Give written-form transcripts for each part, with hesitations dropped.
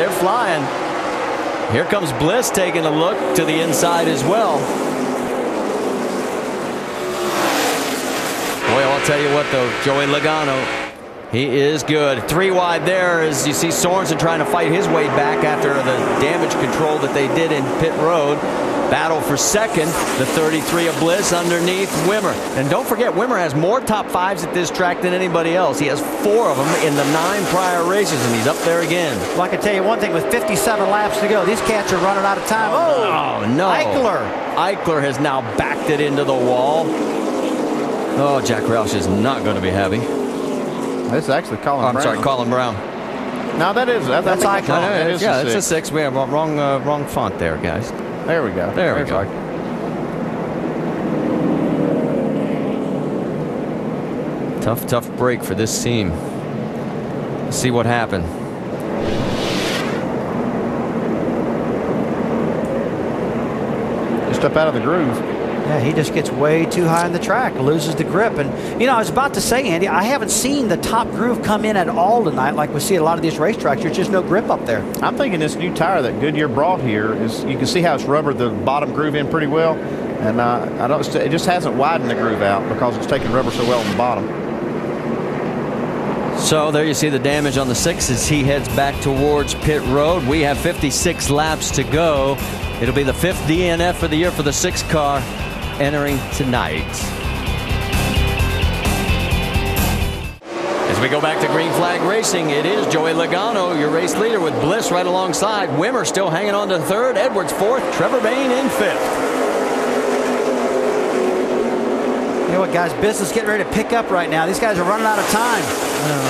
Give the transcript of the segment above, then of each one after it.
they're flying. Here comes Bliss taking a look to the inside as well. Boy, I'll tell you what, though, Joey Logano, he is good. 3 wide there as you see Sorensen trying to fight his way back after the damage control that they did in pit road. Battle for second, the 33 of Bliss underneath Wimmer. And don't forget, Wimmer has more top 5s at this track than anybody else. He has 4 of them in the 9 prior races, and he's up there again. Well, I can tell you one thing, with 57 laps to go, these cats are running out of time. Oh, no. Eichler has now backed it into the wall. Oh, Jack Roush is not going to be happy. This is actually Colin Brown. I'm sorry, Colin Brown. No, that's Eichler. Yeah, it's a 6. We have a wrong font there, guys. There we go. There we go. Tough break for this team. Let's see what happened. Just up out of the groove. Yeah, he just gets way too high on the track, loses the grip. And, you know, I was about to say, Andy, I haven't seen the top groove come in at all tonight like we see at a lot of these racetracks. There's just no grip up there. I'm thinking this new tire that Goodyear brought here is, you can see how it's rubbered the bottom groove in pretty well. And it just hasn't widened the groove out because it's taking rubber so well on the bottom. So there you see the damage on the 6 as he heads back towards pit road. We have 56 laps to go. It'll be the 5th DNF of the year for the 6 car entering tonight. As we go back to green flag racing, it is Joey Logano, your race leader, with Bliss right alongside. Wimmer still hanging on to 3rd, Edwards 4th, Trevor Bayne in 5th. You know what, guys, business getting ready to pick up right now. These guys are running out of time.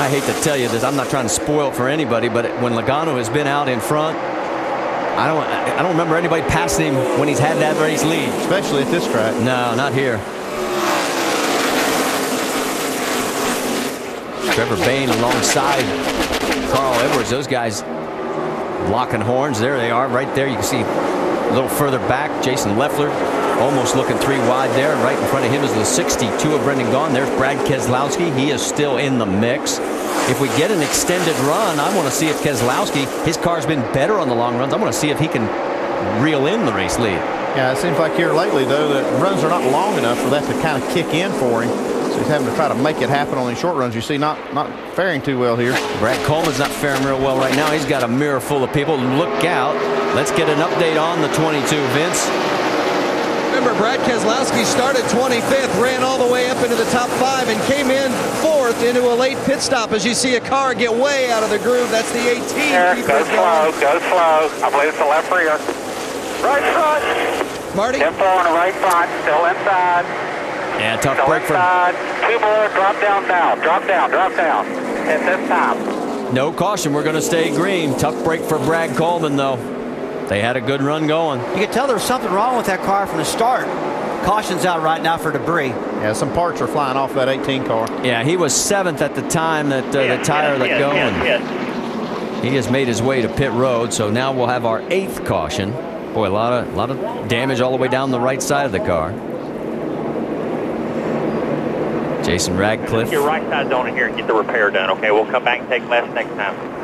I hate to tell you this, I'm not trying to spoil it for anybody, but when Logano has been out in front, I don't remember anybody passing him when he's had that race lead. Especially at this track. No, not here. Trevor Bayne alongside Carl Edwards. Those guys locking horns. There they are right there. You can see a little further back, Jason Leffler almost looking 3 wide there. Right in front of him is the 62 of Brendan Gaughan. There's Brad Keselowski. He is still in the mix. If we get an extended run, I want to see if Keselowski, his car's been better on the long runs. I want to see if he can reel in the race lead. Yeah, it seems like here lately, though, that runs are not long enough for that to kind of kick in for him. So he's having to try to make it happen on these short runs. You see, not faring too well here. Brad Coleman's not faring real well right now. He's got a mirror full of people. Look out. Let's get an update on the 22, Vince. Remember, Brad Keselowski started 25th, ran all the way up into the top 5, and came in 4th into a late pit stop. As you see a car get way out of the groove, that's the 18. Go slow, go slow. I believe it's the left rear. Right front. Marty? 10-4 on the right front, still inside. Yeah, tough still break inside. 2 more, drop down now. Drop down. At this time. No caution. We're going to stay green. Tough break for Brad Coleman, though. They had a good run going. You could tell there was something wrong with that car from the start. Caution's out right now for debris. Yeah, some parts are flying off that 18 car. Yeah, he was 7th at the time that the tire let go. Yes. He has made his way to pit road, so now we'll have our 8th caution. Boy, a lot of damage all the way down the right side of the car. Jason Radcliffe. Your right side's on here and get the repair done, okay? We'll come back and take less next time.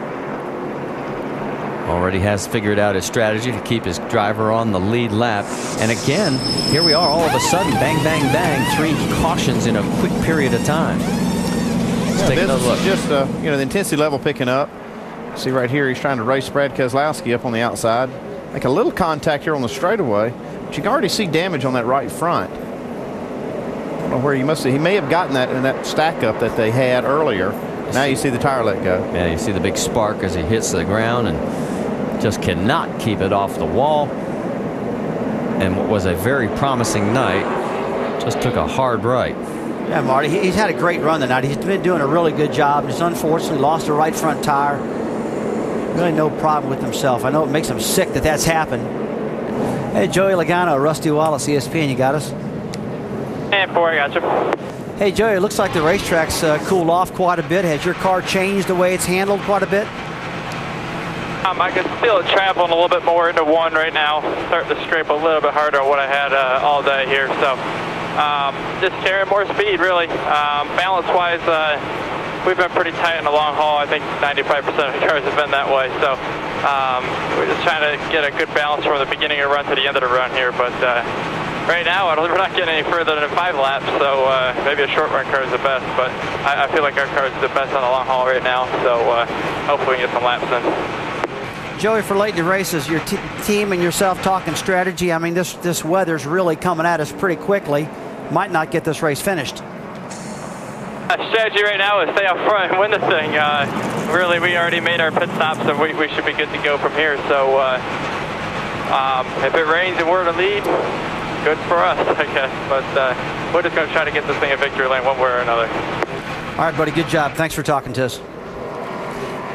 Already has figured out his strategy to keep his driver on the lead lap. And again, here we are all of a sudden, bang, bang, bang, 3 cautions in a quick period of time. Let's take another look. Just, you know, the intensity level picking up. See right here, he's trying to race Brad Keselowski up on the outside. Make a little contact here on the straightaway, but you can already see damage on that right front. I don't know where you must see. He may have gotten that in that stack up that they had earlier. Now you see the tire let go. Yeah, you see the big spark as he hits the ground and just cannot keep it off the wall. And what was a very promising night just took a hard right. Yeah, Marty, he's had a great run tonight. He's been doing a really good job. Just unfortunately lost the right front tire. Really no problem with himself. I know it makes him sick that that's happened. Hey, Joey Logano, Rusty Wallace, ESPN, you got us? And 4, I got you. Hey, Joey, it looks like the racetrack's cooled off quite a bit. Has your car changed the way it's handled quite a bit? I can feel it traveling a little bit more into 1 right now. Starting to scrape a little bit harder on what I had all day here. So just carrying more speed, really. Balance-wise, we've been pretty tight in the long haul. I think 95% of the cars have been that way. So We're just trying to get a good balance from the beginning of the run to the end of the run here. But right now, we're not getting any further than 5 laps, so maybe a short run car is the best. But I feel like our car is the best on the long haul right now, so hopefully we can get some laps in. Joey, for late in the races, your team and yourself talking strategy. I mean, this weather's really coming at us pretty quickly. Might not get this race finished. Strategy right now is stay up front and win the thing. Really, we already made our pit stops, so we should be good to go from here. So if it rains and we're in the lead, good for us, I guess. But we're just going to try to get this thing a victory lane one way or another. All right, buddy, good job. Thanks for talking to us.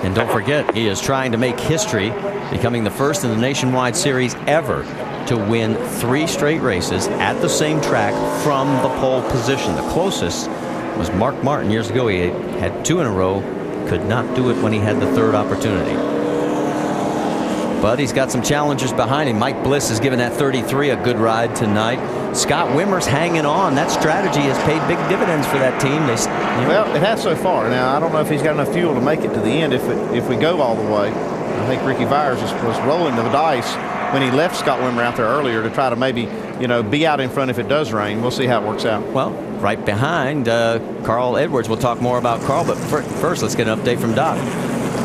And don't forget, he is trying to make history, becoming the first in the Nationwide Series ever to win 3 straight races at the same track from the pole position. The closest was Mark Martin years ago. He had 2 in a row, could not do it when he had the 3rd opportunity. But he's got some challengers behind him. Mike Bliss is giving that 33 a good ride tonight. Scott Wimmer's hanging on. That strategy has paid big dividends for that team. Well, it has so far. Now, I don't know if he's got enough fuel to make it to the end if we go all the way. I think Ricky Byers was rolling the dice when he left Scott Wimmer out there earlier to try to maybe, be out in front if it does rain. We'll see how it works out. Well, right behind Carl Edwards. We'll talk more about Carl, but first let's get an update from Doc.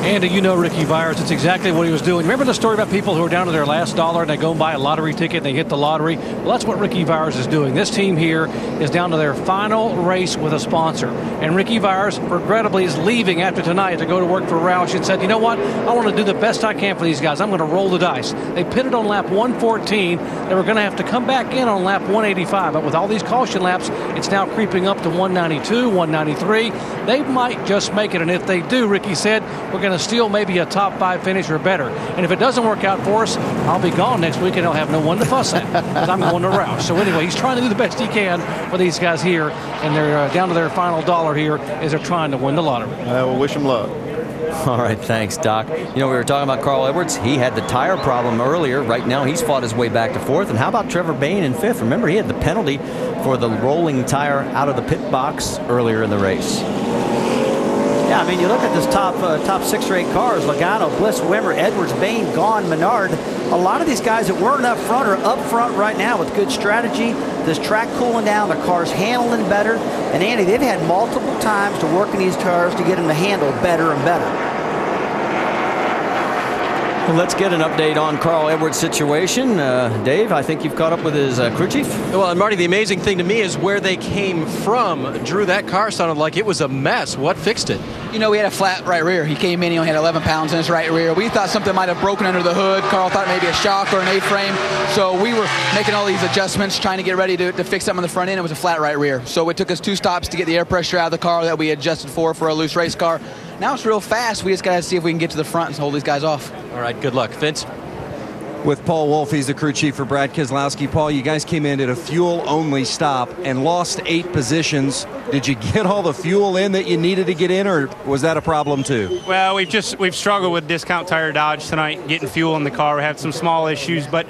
Andy, Ricky Byers, it's exactly what he was doing. Remember the story about people who are down to their last dollar and they go and buy a lottery ticket and they hit the lottery? Well, that's what Ricky Byers is doing. This team here is down to their final race with a sponsor. And Ricky Byers, regrettably, is leaving after tonight to go to work for Roush and said, you know what? I want to do the best I can for these guys. I'm going to roll the dice. They pitted on lap 114. They were going to have to come back in on lap 185. But with all these caution laps, it's now creeping up to 192, 193. They might just make it. And if they do, Ricky said, we're going to steal maybe a top 5 finish or better. And if it doesn't work out for us, I'll be gone next week and I'll have no one to fuss at because I'm going to Roush. So anyway, he's trying to do the best he can for these guys here, and they're down to their final dollar here as they're trying to win the lottery. We'll wish them luck. All right, thanks, Doc. We were talking about Carl Edwards. He had the tire problem earlier. Right now, he's fought his way back to 4th. And how about Trevor Bayne in 5th? Remember, he had the penalty for the rolling tire out of the pit box earlier in the race. Yeah, I mean, you look at this top 6 or 8 cars: Logano, Bliss, Wimmer, Edwards, Bayne, Gaughan, Menard. A lot of these guys that weren't up front are up front right now with good strategy. This track cooling down, the car's handling better. And Andy, they've had multiple times to work in these cars to get them to handle better and better. Well, let's get an update on Carl Edwards' situation. Dave, I think you've caught up with his crew chief. Well, and Marty, the amazing thing to me is where they came from. Drew, that car sounded like it was a mess. What fixed it? We had a flat right rear. He came in, he only had 11 pounds in his right rear. We thought something might have broken under the hood. Carl thought maybe a shock or an A-frame. So we were making all these adjustments, trying to get ready to fix something on the front end. It was a flat right rear. So it took us 2 stops to get the air pressure out of the car that we adjusted for a loose race car. Now it's real fast. We just got to see if we can get to the front and hold these guys off. All right, good luck. Vince? With Paul Wolf, he's the crew chief for Brad Keselowski. Paul, you guys came in at a fuel-only stop and lost 8 positions. Did you get all the fuel in that you needed to get in, or was that a problem too? Well, we've struggled with Discount Tire Dodge tonight, getting fuel in the car. We had some small issues, but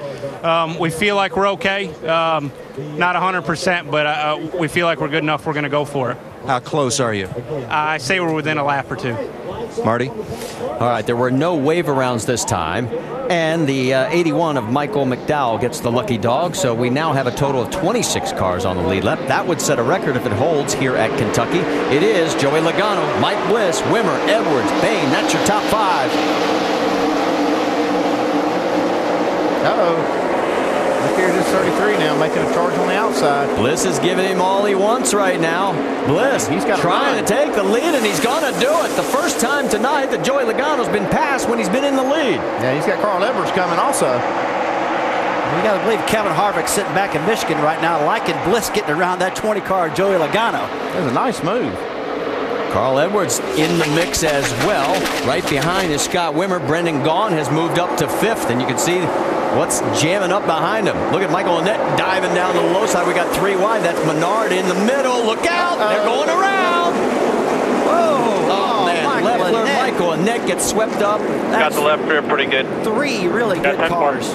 we feel like we're okay. Not 100%, but we feel like we're good enough. We're going to go for it. How close are you? I say we're within a lap or 2. Marty? All right, there were no wave arounds this time, and the 81 of Michael McDowell gets the lucky dog, so we now have a total of 26 cars on the lead lap. That would set a record if it holds here at Kentucky. It is Joey Logano, Mike Bliss, Wimmer, Edwards, Bayne. That's your top 5. Uh-oh. Look here, this 33 now, making a charge on the outside. Bliss is giving him all he wants right now. Bliss, he's trying to take the lead, and he's going to do it. The first time tonight that Joey Logano's been passed when he's been in the lead. Yeah, he's got Carl Edwards coming also. You got to believe Kevin Harvick sitting back in Michigan right now liking Bliss getting around that 20 car Joey Logano. That's a nice move. Carl Edwards in the mix as well. Right behind is Scott Wimmer. Brendan Gaughan has moved up to 5th, and you can see what's jamming up behind him. Look at Michael Annett diving down the low side. We got 3 wide. That's Menard in the middle. Look out. They're going around. Whoa. Oh, man. Michael Annett gets swept up. Got the left rear pretty good. 3 really good cars.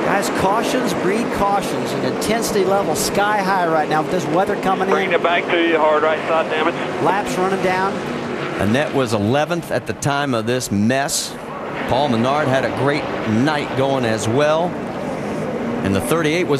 Guys, cautions breed cautions, and intensity level sky high right now with this weather coming in. Bring it back to you, hard right side damage. Laps running down. Annette was 11th at the time of this mess. Paul Menard had a great night going as well. And the 38 was